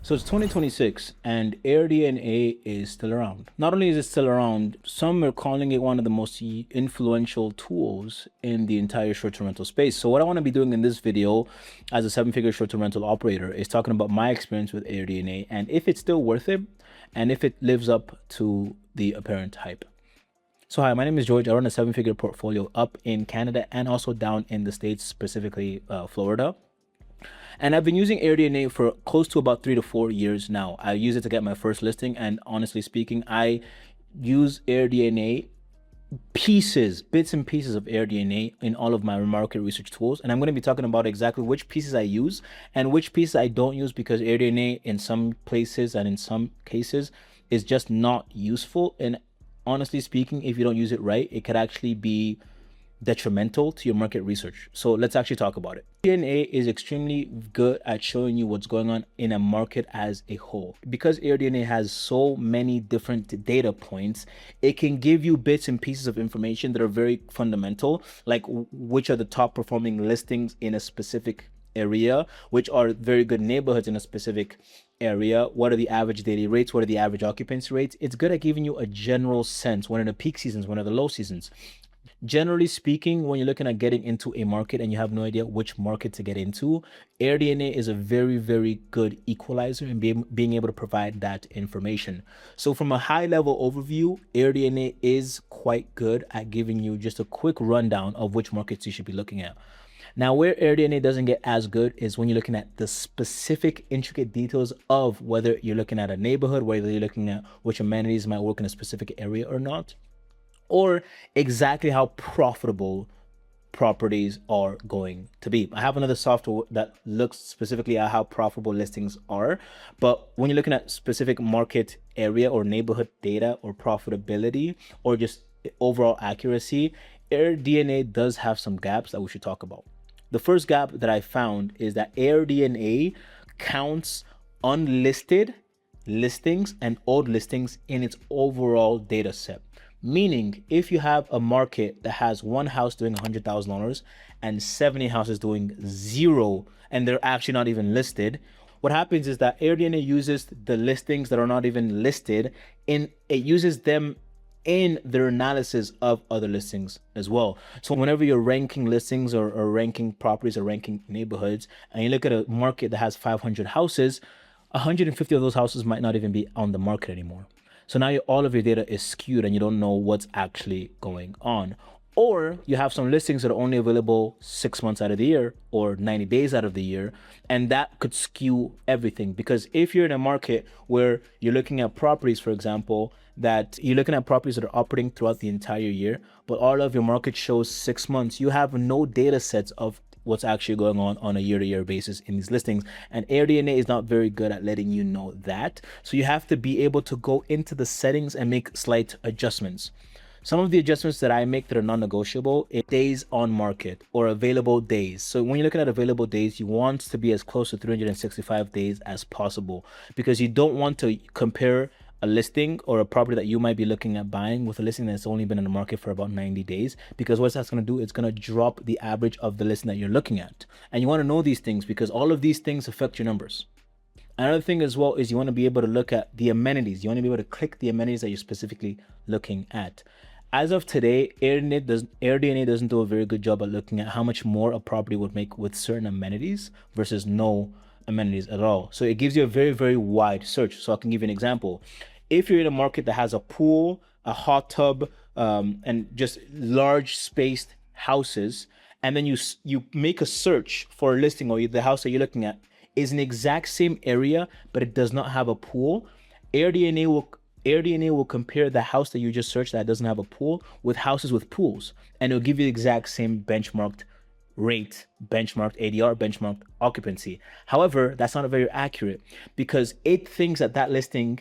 So it's 2026 and AirDNA is still around. Not only is it still around, some are calling it one of the most influential tools in the entire short-term rental space. So what I want to be doing in this video as a seven-figure short-term rental operator is talking about my experience with AirDNA and if it's still worth it and if it lives up to the apparent hype. So hi, my name is George. I run a seven-figure portfolio up in Canada and also down in the States, specifically Florida. And I've been using AirDNA for close to about 3 to 4 years now. I use it to get my first listing. And honestly speaking, I use AirDNA bits and pieces of AirDNA in all of my market research tools. And I'm going to be talking about exactly which pieces I use and which pieces I don't use, because AirDNA in some places and in some cases is just not useful. And honestly speaking, if you don't use it right, it could actually be detrimental to your market research. So let's actually talk about it. AirDNA is extremely good at showing you what's going on in a market as a whole. Because AirDNA has so many different data points, it can give you bits and pieces of information that are very fundamental, like which are the top performing listings in a specific area, which are very good neighborhoods in a specific area, what are the average daily rates, what are the average occupancy rates. It's good at giving you a general sense, when are the peak seasons, when are the low seasons. Generally speaking, when you're looking at getting into a market and you have no idea which market to get into, AirDNA is a very, very good equalizer in being able to provide that information. So from a high level overview, AirDNA is quite good at giving you just a quick rundown of which markets you should be looking at. Now, where AirDNA doesn't get as good is when you're looking at the specific intricate details of whether you're looking at a neighborhood, whether you're looking at which amenities might work in a specific area or not, or exactly how profitable properties are going to be. I have another software that looks specifically at how profitable listings are, but when you're looking at specific market area or neighborhood data or profitability or just overall accuracy, AirDNA does have some gaps that we should talk about. The first gap that I found is that AirDNA counts unlisted listings and old listings in its overall data set. Meaning, if you have a market that has one house doing $100,000 and 70 houses doing zero, and they're actually not even listed, what happens is that AirDNA uses the listings that are not even listed, and it uses them in their analysis of other listings as well. So whenever you're ranking listings or ranking properties or ranking neighborhoods, and you look at a market that has 500 houses, 150 of those houses might not even be on the market anymore. So now all of your data is skewed and you don't know what's actually going on. Or you have some listings that are only available 6 months out of the year or 90 days out of the year. And that could skew everything, because if you're in a market where you're looking at properties, for example, that you're looking at properties that are operating throughout the entire year, but all of your market shows 6 months, you have no data sets of what's actually going on a year-to-year basis in these listings. And AirDNA is not very good at letting you know that. So you have to be able to go into the settings and make slight adjustments. Some of the adjustments that I make that are non-negotiable is days on market or available days. So when you're looking at available days, you want to be as close to 365 days as possible, because you don't want to compare a listing or a property that you might be looking at buying with a listing that's only been in the market for about 90 days, because what that's going to do, it's going to drop the average of the listing that you're looking at. And you want to know these things because all of these things affect your numbers. Another thing as well is you want to be able to look at the amenities. You want to be able to click the amenities that you're specifically looking at. As of today, AirDNA doesn't do a very good job at looking at how much more a property would make with certain amenities versus no amenities at all. So it gives you a very, very wide search. So I can give you an example. If you're in a market that has a pool, a hot tub, and just large spaced houses, and then you make a search for a listing, or the house that you're looking at is an exact same area, but it does not have a pool, AirDNA will compare the house that you just searched that doesn't have a pool with houses with pools, and it'll give you the exact same benchmarked rate, benchmarked ADR, benchmarked occupancy. However, that's not very accurate, because it thinks that that listing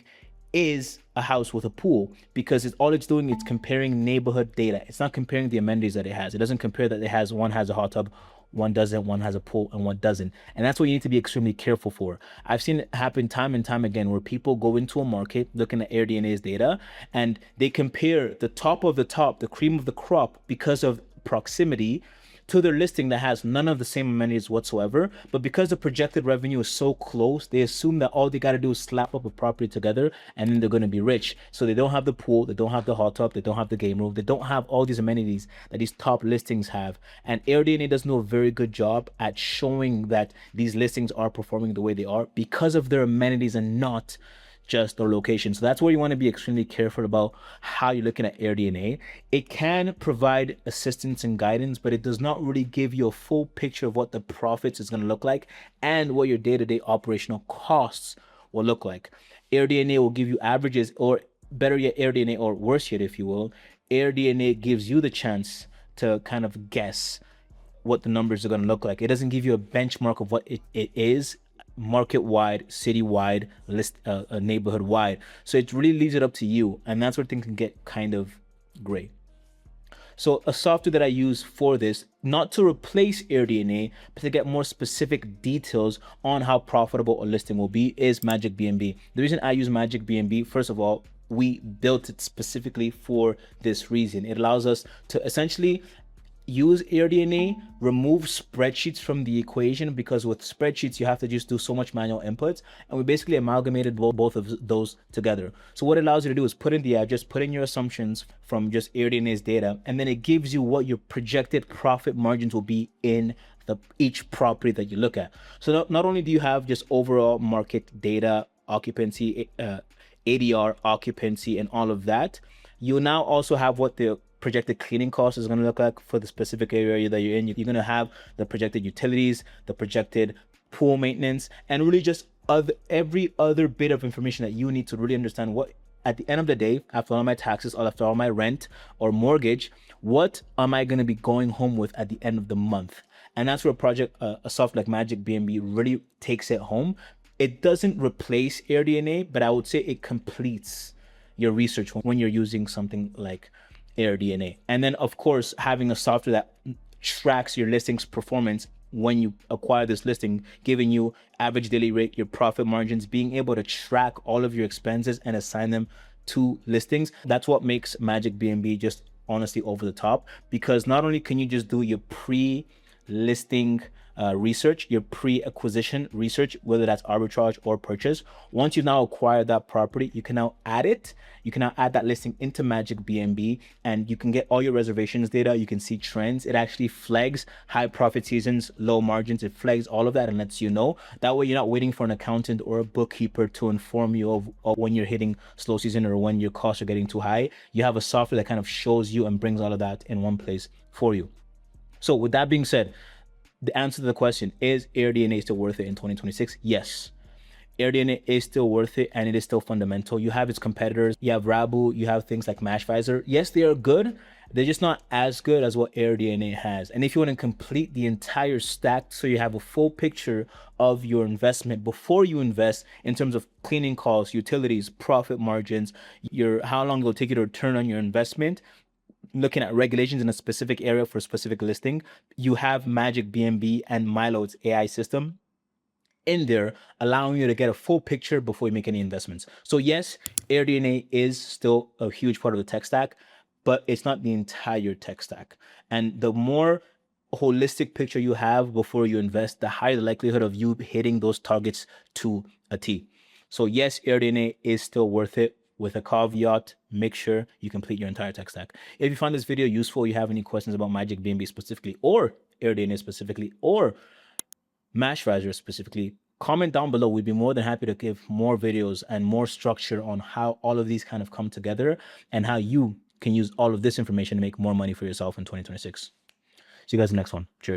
is a house with a pool, because all it's doing is comparing neighborhood data. It's not comparing the amenities that it has. It doesn't compare that one has a hot tub, one doesn't, one has a pool, and one doesn't. And that's what you need to be extremely careful for. I've seen it happen time and time again where people go into a market looking at AirDNA's data and they compare the top of the top, the cream of the crop, because of proximity, to their listing that has none of the same amenities whatsoever. But because the projected revenue is so close, they assume that all they got to do is slap up a property together and then they're going to be rich. So they don't have the pool, they don't have the hot tub, they don't have the game room, they don't have all these amenities that these top listings have. And AirDNA does do a very good job at showing that these listings are performing the way they are because of their amenities and not just their location. So that's where you want to be extremely careful about how you're looking at AirDNA. It can provide assistance and guidance, but it does not really give you a full picture of what the profits is going to look like and what your day-to-day operational costs will look like. AirDNA will give you averages, or better yet, AirDNA, or worse yet, if you will, AirDNA gives you the chance to kind of guess what the numbers are going to look like. It doesn't give you a benchmark of what it is market-wide, city-wide, neighborhood-wide. So it really leaves it up to you, and that's where things can get kind of gray. So a software that I use for this, not to replace AirDNA, but to get more specific details on how profitable a listing will be, is Magic BNB. The reason I use Magic BNB, first of all, we built it specifically for this reason. It allows us to essentially use AirDNA, remove spreadsheets from the equation, because with spreadsheets you have to just do so much manual inputs, and we basically amalgamated both of those together. So what it allows you to do is put in the address, put in your assumptions from just AirDNA's data, and then it gives you what your projected profit margins will be in each property that you look at. So not only do you have just overall market data, occupancy, ADR, occupancy, and all of that, you now also have what the projected cleaning cost is going to look like for the specific area that you're in. You're going to have the projected utilities, the projected pool maintenance, and really just every other bit of information that you need to really understand what, at the end of the day, after all my taxes or after all my rent or mortgage, what am I going to be going home with at the end of the month? And that's where a software like Magic BNB really takes it home. It doesn't replace AirDNA, but I would say it completes your research when you're using something like AirDNA. And then of course, having a software that tracks your listings performance when you acquire this listing, giving you average daily rate, your profit margins, being able to track all of your expenses and assign them to listings. That's what makes Magic BNB just honestly over the top, because not only can you just do your pre-listing research, your pre-acquisition research, whether that's arbitrage or purchase. Once you've now acquired that property, you can now add it. You can now add that listing into Magic BNB, and you can get all your reservations data. You can see trends. It actually flags high profit seasons, low margins. It flags all of that and lets you know. That way you're not waiting for an accountant or a bookkeeper to inform you of when you're hitting slow season or when your costs are getting too high. You have a software that kind of shows you and brings all of that in one place for you. So with that being said, the answer to the question, is AirDNA still worth it in 2026? Yes. AirDNA is still worth it, and it is still fundamental. You have its competitors. You have Rabu. You have things like Mashvisor. Yes, they are good. They're just not as good as what AirDNA has. And if you want to complete the entire stack so you have a full picture of your investment before you invest in terms of cleaning costs, utilities, profit margins, how long it will take you to return on your investment, looking at regulations in a specific area for a specific listing, you have Magic BNB and Milo's AI system in there, allowing you to get a full picture before you make any investments. So yes, AirDNA is still a huge part of the tech stack, but it's not the entire tech stack. And the more holistic picture you have before you invest, the higher the likelihood of you hitting those targets to a T. So yes, AirDNA is still worth it. With a caveat, make sure you complete your entire tech stack. If you found this video useful, you have any questions about Magic BNB specifically, or AirDNA specifically, or Mashvisor specifically, comment down below. We'd be more than happy to give more videos and more structure on how all of these kind of come together and how you can use all of this information to make more money for yourself in 2026. See you guys in the next one. Cheers.